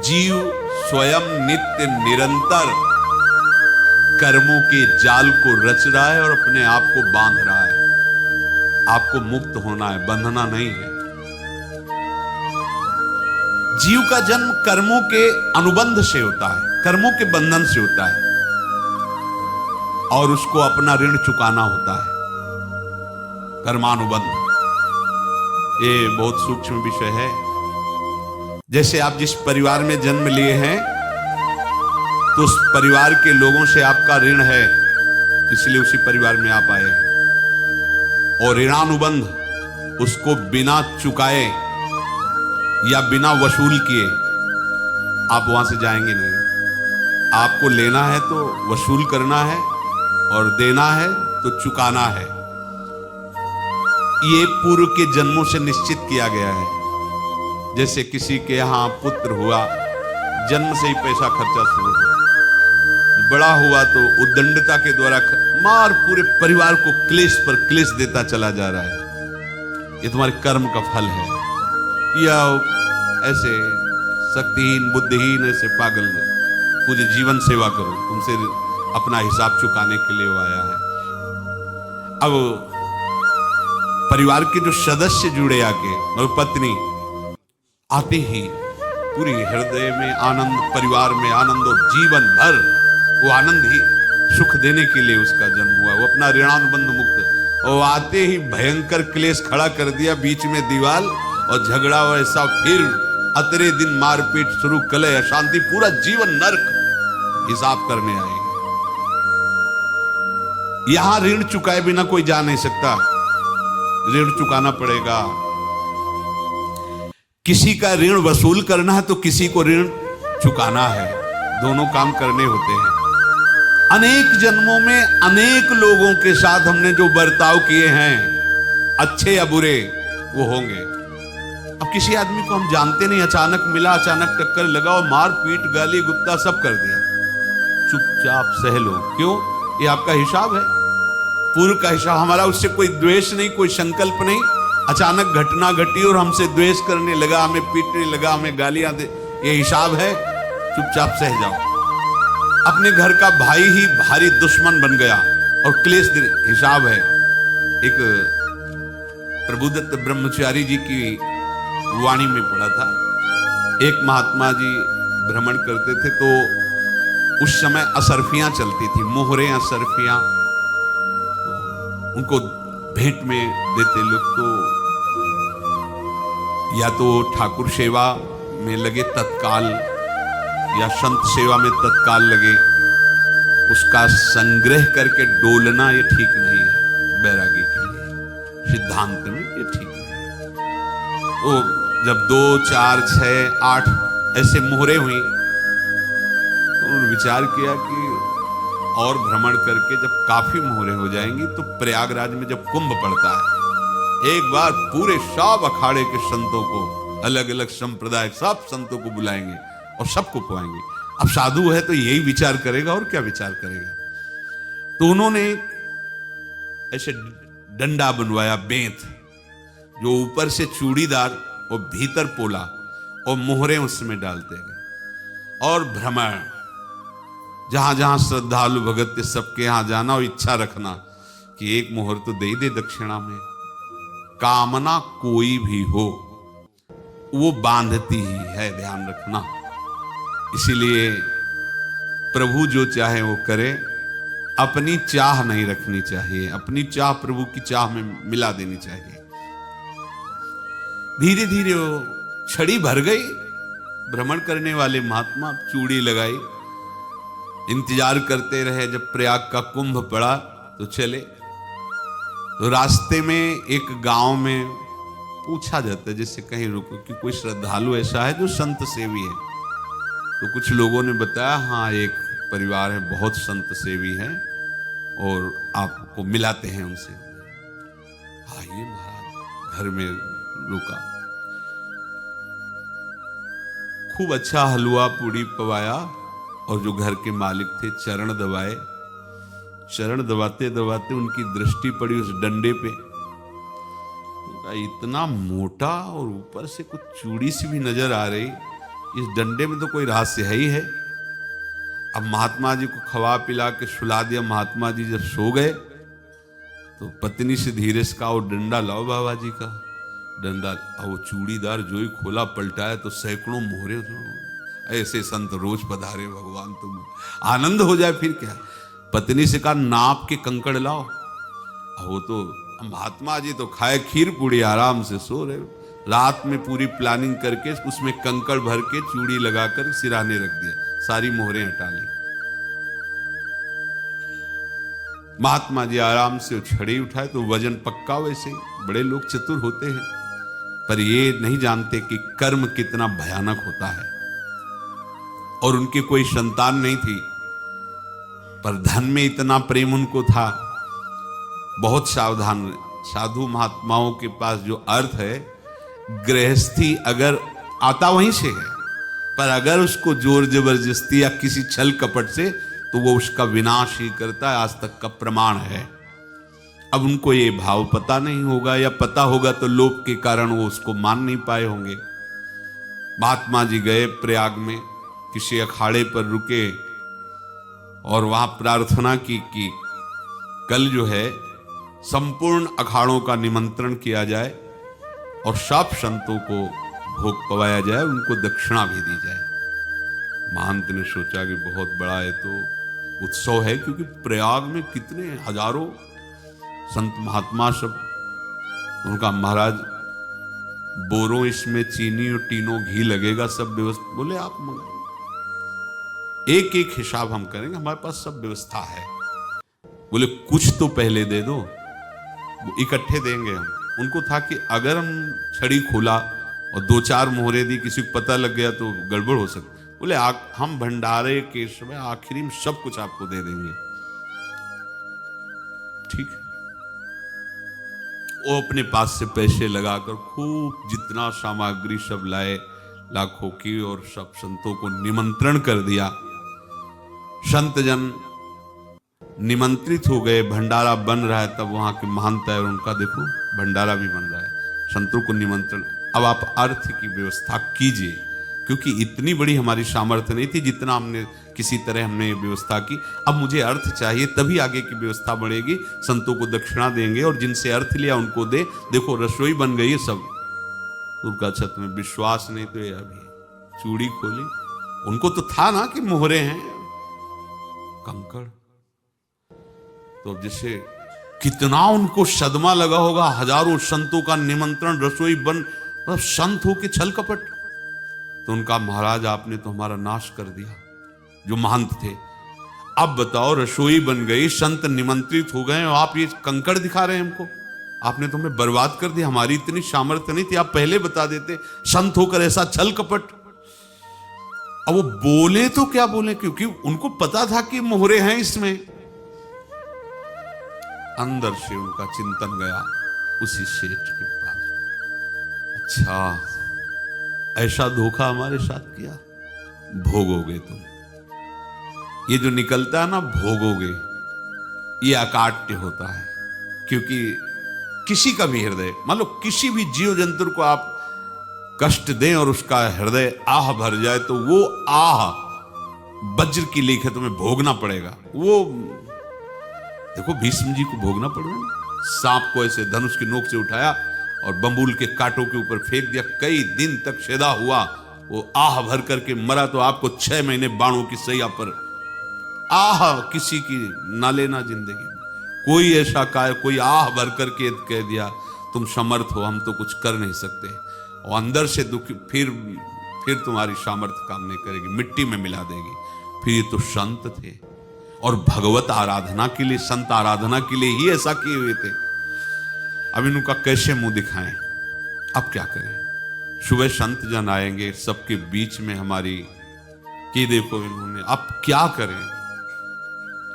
जीव स्वयं नित्य निरंतर कर्मों के जाल को रच रहा है और अपने आप को बांध रहा है। आपको मुक्त होना है, बंधना नहीं है। जीव का जन्म कर्मों के अनुबंध से होता है, कर्मों के बंधन से होता है, और उसको अपना ऋण चुकाना होता है। कर्मानुबंध ये बहुत सूक्ष्म विषय है। जैसे आप जिस परिवार में जन्म लिए हैं तो उस परिवार के लोगों से आपका ऋण है, इसलिए उसी परिवार में आप आए हैं। और ऋणानुबंध उसको बिना चुकाए या बिना वसूल किए आप वहां से जाएंगे नहीं। आपको लेना है तो वसूल करना है और देना है तो चुकाना है। ये पूर्व के जन्मों से निश्चित किया गया है। जैसे किसी के यहां पुत्र हुआ, जन्म से ही पैसा खर्चा शुरू हुआ, बड़ा हुआ तो उद्दंडता के द्वारा मार पूरे परिवार को क्लेश पर क्लेश देता चला जा रहा है। ये तुम्हारे कर्म का फल है। या ऐसे शक्तिहीन बुद्धिहीन ऐसे पागल है, पूरे जीवन सेवा करो, तुमसे अपना हिसाब चुकाने के लिए वो आया है। अब परिवार के जो सदस्य जुड़े आके, और पत्नी आते ही पूरी हृदय में आनंद, परिवार में आनंद, और जीवन भर वो आनंद ही सुख देने के लिए उसका जन्म हुआ। वो अपना ऋणानुबंध मुक्त, और आते ही भयंकर क्लेश खड़ा कर दिया, बीच में दीवार और झगड़ा वैसा, फिर अतरे दिन मारपीट शुरू, कलह अशांति, पूरा जीवन नरक हिसाब करने आएंगे। यहां ऋण चुकाए बिना कोई जा नहीं सकता, ऋण चुकाना पड़ेगा। किसी का ऋण वसूल करना है तो किसी को ऋण चुकाना है, दोनों काम करने होते हैं। अनेक जन्मों में अनेक लोगों के साथ हमने जो बर्ताव किए हैं, अच्छे या बुरे, वो होंगे। अब किसी आदमी को हम जानते नहीं, अचानक मिला, अचानक टक्कर लगा और मार पीट गाली गुप्ता सब कर दिया, चुपचाप सह लो। क्यों? ये आपका हिसाब है, पूर्व का हिसाब। हमारा उससे कोई द्वेष नहीं, कोई संकल्प नहीं। अचानक घटना घटी और हमसे द्वेष करने लगा, हमें पीटने लगा, हमें गालियां दे, ये हिसाब है, चुपचाप सह जाओ। अपने घर का भाई ही भारी दुश्मन बन गया और क्लेश, हिसाब है। एक प्रभुदत्त ब्रह्मचारी जी की वाणी में पढ़ा था, एक महात्मा जी भ्रमण करते थे तो उस समय असरफियां चलती थी, मोहरे असरफियां, उनको भेंट में देते लोग। तो या तो ठाकुर सेवा में लगे तत्काल, या संत सेवा में तत्काल लगे, उसका संग्रह करके डोलना ये ठीक नहीं है बैरागी के लिए, सिद्धांत में ये ठीक नहीं है। तो जब 2, 4, 6, 8 ऐसे मोहरे हुई तो उन्होंने विचार किया कि और भ्रमण करके जब काफी मोहरे हो जाएंगी तो प्रयागराज में जब कुंभ पड़ता है, एक बार पूरे सब अखाड़े के संतों को, अलग अलग संप्रदाय सब संतों को बुलाएंगे और सबको पुआएंगे। अब साधु है तो यही विचार करेगा, और क्या विचार करेगा। तो उन्होंने ऐसे डंडा बनवाया, बेंत, जो ऊपर से चूड़ीदार और भीतर पोला, और मोहरे उसमें डालते गए। और भ्रमण, जहां जहां श्रद्धालु भगत थे सबके यहां जाना और इच्छा रखना कि एक मोहर तो दे दे दक्षिणा में। कामना कोई भी हो वो बांधती ही है, ध्यान रखना। इसीलिए प्रभु जो चाहे वो करे, अपनी चाह नहीं रखनी चाहिए, अपनी चाह प्रभु की चाह में मिला देनी चाहिए। धीरे धीरे वो छड़ी भर गई। भ्रमण करने वाले महात्मा चूड़ी लगाई, इंतजार करते रहे। जब प्रयाग का कुंभ पड़ा तो चले। तो रास्ते में एक गांव में पूछा जाता है, जैसे कहीं रुको कि कोई श्रद्धालु ऐसा है जो संत सेवी है। तो कुछ लोगों ने बताया, हाँ एक परिवार है, बहुत संत सेवी है और आपको मिलाते हैं उनसे। आइए महाराज, घर में रुका, खूब अच्छा हलवा पूड़ी पवाया, और जो घर के मालिक थे चरण दबाए। चरण दबाते दबाते उनकी दृष्टि पड़ी उस डंडे पे, इतना मोटा और ऊपर से कुछ चूड़ी सी भी नजर आ रही। इस डंडे में तो कोई रहस्य है ही है। अब महात्मा जी को खवा पिला के सुला दिया। महात्मा जी जब सो गए तो पत्नी से धीरे से कहा, वो डंडा लाओ बाबा जी का डंडा। वो चूड़ीदार जो ही खोला पलटाया तो सैकड़ों मोहरे। ऐसे संत रोज पधारे भगवान, तुम आनंद हो जाए फिर क्या। पत्नी से कहा, नाप के कंकड़ लाओ। वो तो महात्मा जी तो खाए खीर पूड़ी, आराम से सो रहे। रात में पूरी प्लानिंग करके उसमें कंकड़ भर के चूड़ी लगाकर सिराने रख दिया, सारी मोहरें हटा ली। महात्मा जी आराम से छड़ी उठाए तो वजन पक्का। वैसे बड़े लोग चतुर होते हैं, पर ये नहीं जानते कि कर्म कितना भयानक होता है। और उनकी कोई संतान नहीं थी, पर धन में इतना प्रेम उनको था। बहुत सावधान। साधु महात्माओं के पास जो अर्थ है, गृहस्थी अगर आता वहीं से है, पर अगर उसको जोर जबरदस्ती या किसी छल कपट से, तो वो उसका विनाश ही करता है। आज तक का प्रमाण है। अब उनको ये भाव पता नहीं होगा, या पता होगा तो लोभ के कारण वो उसको मान नहीं पाए होंगे। महात्मा जी गए प्रयाग में, किसी अखाड़े पर रुके और वहां प्रार्थना की कि कल जो है संपूर्ण अखाड़ों का निमंत्रण किया जाए और सब संतों को भोग पवाया जाए, उनको दक्षिणा भी दी जाए। महंत ने सोचा कि बहुत बड़ा है तो उत्सव है, क्योंकि प्रयाग में कितने हजारों संत महात्मा सब। उनका महाराज बोरो इसमें चीनी और तीनों घी लगेगा, सब व्यवस्था। बोले आप एक एक हिसाब हम करेंगे, हमारे पास सब व्यवस्था है। बोले कुछ तो पहले दे दो, इकट्ठे देंगे हम। उनको था कि अगर हम छड़ी खोला और 2-4 मोहरे दी, किसी को पता लग गया तो गड़बड़ हो सकती। बोले हम भंडारे के समय आखिरी में सब कुछ आपको दे देंगे। ठीक है। वो अपने पास से पैसे लगाकर खूब जितना सामग्री सब लाए, लाखों की, और सब संतों को निमंत्रण कर दिया। संत जन निमंत्रित हो गए, भंडारा बन रहा है। तब वहां के महंत है, उनका देखो भंडारा भी बन रहा है, संतों को निमंत्रण। अब आप अर्थ की व्यवस्था कीजिए, क्योंकि इतनी बड़ी हमारी सामर्थ्य नहीं थी जितना हमने किसी तरह हमने व्यवस्था की। अब मुझे अर्थ चाहिए, तभी आगे की व्यवस्था बढ़ेगी। संतों को दक्षिणा देंगे और जिनसे अर्थ लिया उनको दे। देखो रसोई बन गई है सब। उनका छत में विश्वास नहीं तो ये अभी चूड़ी खोली। उनको तो था ना कि मोहरे हैं, कंकड़। तो जैसे कितना उनको सदमा लगा होगा। हजारों संतों का निमंत्रण, रसोई बन, मतलब संत हो के छल कपट। तो उनका महाराज आपने तो हमारा नाश कर दिया, जो महंत थे। अब बताओ रसोई बन गई, संत निमंत्रित हो गए और आप ये कंकड़ दिखा रहे हैं हमको। आपने तो हमें बर्बाद कर दिया। हमारी इतनी सामर्थ्य नहीं थी, आप पहले बता देते। संत होकर ऐसा छल कपट। अब वो बोले तो क्या बोले, क्योंकि उनको पता था कि मोहरे हैं इसमें। अंदर से उनका चिंतन गया उसी सेठ के पास। अच्छा, ऐसा धोखा हमारे साथ किया, भोगोगे तुम। ये जो निकलता है ना, भोगोगे, ये अकाट्य होता है। क्योंकि किसी का भी हृदय, मान लो किसी भी जीव जंतु को आप कष्ट दें और उसका हृदय आह भर जाए, तो वो आह वज्र की लीक है, तुम्हें भोगना पड़ेगा। वो देखो भीष्म जी को भोगना पड़ रहा है। सांप को ऐसे धनुष की नोक से उठाया और बंबूल के कांटों के ऊपर फेंक दिया। कई दिन तक शेदा हुआ, वो आह भर करके मरा। तो आपको 6 महीने बाणों की सैया पर आह किसी की ना लेना जिंदगी में। कोई ऐसा कोई आह भर करके कह दिया तुम समर्थ हो, हम तो कुछ कर नहीं सकते। और अंदर से दुखी, फिर तुम्हारी सामर्थ्य काम नहीं करेगी, मिट्टी में मिला देगी। फिर ये तो संत थे और भगवत आराधना के लिए, संत आराधना के लिए ही ऐसा किए हुए थे। अब इनका कैसे मुंह दिखाएं? अब क्या करें? सुबह संत जन आएंगे, सबके बीच में हमारी कि देखो इन्होंने, अब क्या करें?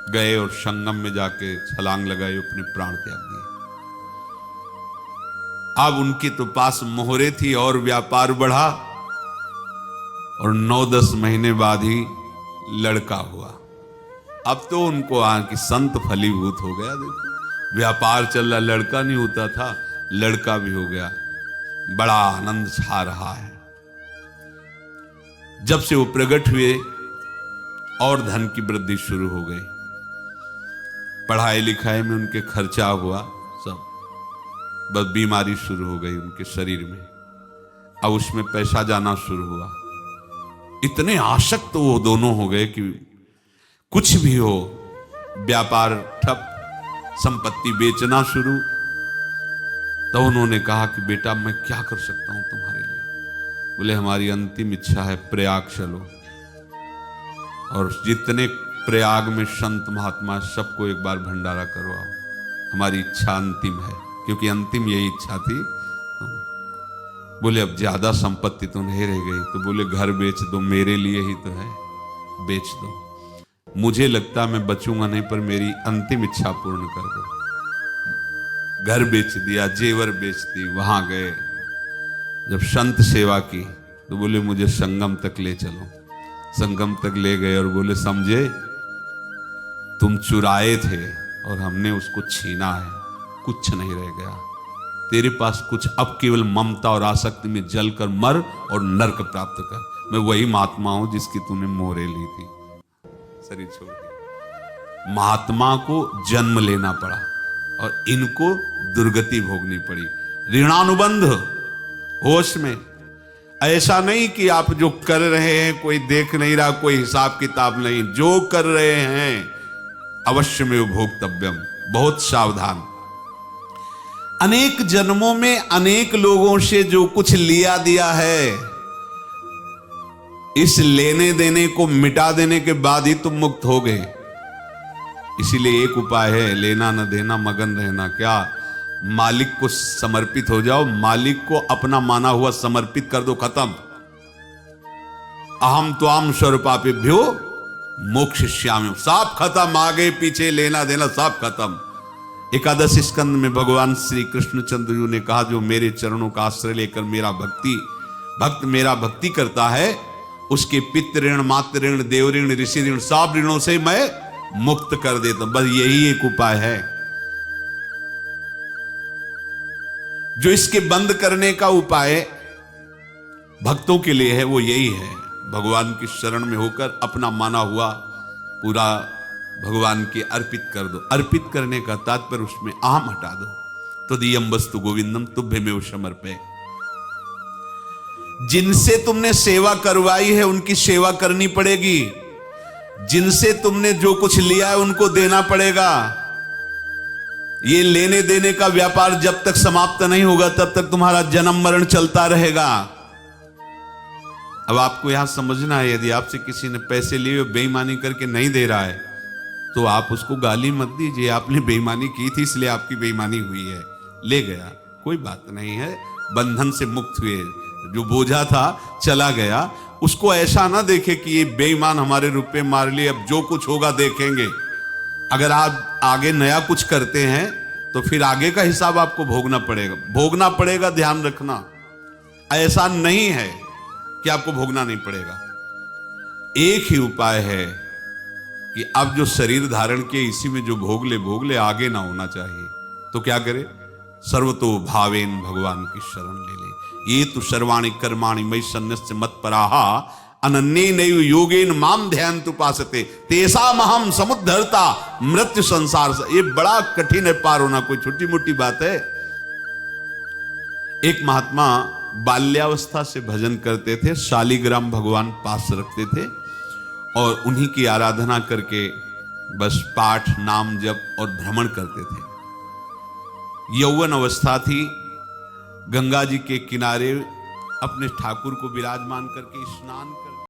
गए और संगम में जाके छलांग लगाई, अपने प्राण त्याग दिए। अब उनके तो पास मोहरे थी और व्यापार बढ़ा, और 9-10 महीने बाद ही लड़का हुआ। अब तो उनको कि संत फलीभूत हो गया। देखो व्यापार चल रहा, लड़का नहीं होता था, लड़का भी हो गया। बड़ा आनंद छा रहा है। जब से वो प्रकट हुए और धन की वृद्धि शुरू हो गई, पढ़ाई लिखाई में उनके खर्चा हुआ सब, बस बीमारी शुरू हो गई उनके शरीर में, अब उसमें पैसा जाना शुरू हुआ। इतने आसक्त तो वो दोनों हो गए कि कुछ भी हो, व्यापार ठप, संपत्ति बेचना शुरू। तो उन्होंने कहा कि बेटा मैं क्या कर सकता हूं तुम्हारे लिए? बोले हमारी अंतिम इच्छा है प्रयाग चलो, और जितने प्रयाग में संत महात्मा सबको एक बार भंडारा करवाओ, हमारी इच्छा अंतिम है, क्योंकि अंतिम यही इच्छा थी। बोले अब ज्यादा संपत्ति तो नहीं रह गई, तो बोले घर बेच दो, मेरे लिए ही तो है, बेच दो, मुझे लगता मैं बचूंगा नहीं, पर मेरी अंतिम इच्छा पूर्ण कर दो। घर बेच दिया, जेवर बेच दी। वहां गए, जब संत सेवा की तो बोले मुझे संगम तक ले चलो। संगम तक ले गए और बोले समझे तुम चुराए थे और हमने उसको छीना है, कुछ नहीं रह गया तेरे पास कुछ, अब केवल ममता और आसक्ति में जलकर मर और नरक प्राप्त कर। मैं वही महात्मा हूं जिसकी तूने मोहरे ली थी, शरीर छोड़ दी। महात्मा को जन्म लेना पड़ा और इनको दुर्गति भोगनी पड़ी। ऋणानुबंध होश में, ऐसा नहीं कि आप जो कर रहे हैं कोई देख नहीं रहा, कोई हिसाब किताब नहीं, जो कर रहे हैं अवश्य में भोक्तव्यम, बहुत सावधान। अनेक जन्मों में अनेक लोगों से जो कुछ लिया दिया है, इस लेने देने को मिटा देने के बाद ही तुम मुक्त हो गए। इसीलिए एक उपाय है, लेना न देना मगन रहना। क्या? मालिक को समर्पित हो जाओ, मालिक को अपना माना हुआ समर्पित कर दो, खत्म। अहम त्वाम स्वरूपापेभ्यो मोक्षयिष्यामि, सब खत्म, आगे पीछे लेना देना सब खत्म। एकादश स्कंद में भगवान श्री कृष्णचंद्र जी ने कहा, जो मेरे चरणों का आश्रय लेकर भक्त मेरा भक्ति करता है, उसके पितृ ऋण, मातृ ऋण, देव ऋण, ऋषि ऋण, सब ऋणों से मैं मुक्त कर देता हूं। बस यही एक उपाय है जो इसके बंद करने का उपाय भक्तों के लिए है, वो यही है, भगवान की शरण में होकर अपना माना हुआ पूरा भगवान के अर्पित कर दो। अर्पित करने का तात्पर्य उसमें अहम हटा दो। तो दियम वस्तु गोविंदम तुभ्यमेव समर्पये। जिनसे तुमने सेवा करवाई है उनकी सेवा करनी पड़ेगी, जिनसे तुमने जो कुछ लिया है उनको देना पड़ेगा। ये लेने देने का व्यापार जब तक समाप्त नहीं होगा तब तक तुम्हारा जन्म मरण चलता रहेगा। अब आपको यहां समझना है, यदि आपसे किसी ने पैसे लिए बेईमानी करके नहीं दे रहा है तो आप उसको गाली मत दीजिए, आपने बेईमानी की थी इसलिए आपकी बेईमानी हुई है, ले गया, कोई बात नहीं है, बंधन से मुक्त हुए, जो बोझा था चला गया। उसको ऐसा ना देखे कि ये बेईमान हमारे रुपए मार लिए, अब जो कुछ होगा देखेंगे। अगर आप आगे नया कुछ करते हैं तो फिर आगे का हिसाब आपको भोगना पड़ेगा, ध्यान रखना। ऐसा नहीं है कि आपको भोगना नहीं पड़ेगा। एक ही उपाय है कि अब जो शरीर धारण किए इसी में जो भोग ले, आगे ना होना चाहिए। तो क्या करे? सर्वतो भावेन भगवान की शरण ले ले। ये तो सर्वाणि कर्माणि मयि सन्न्यस्य मत्पराहा अनन्येनैव योगेन माम ध्यायन्तु उपासते तेषामहं समुद्धर्ता मृत्यु संसार से। ये बड़ा कठिन है पार होना, कोई छोटी मोटी बात है। एक महात्मा बाल्यावस्था से भजन करते थे, शालिग्राम भगवान पास रखते थे और उन्हीं की आराधना करके बस पाठ, नाम, जप और भ्रमण करते थे। यौवन अवस्था थी, गंगा जी के किनारे अपने ठाकुर को विराजमान करके स्नान कर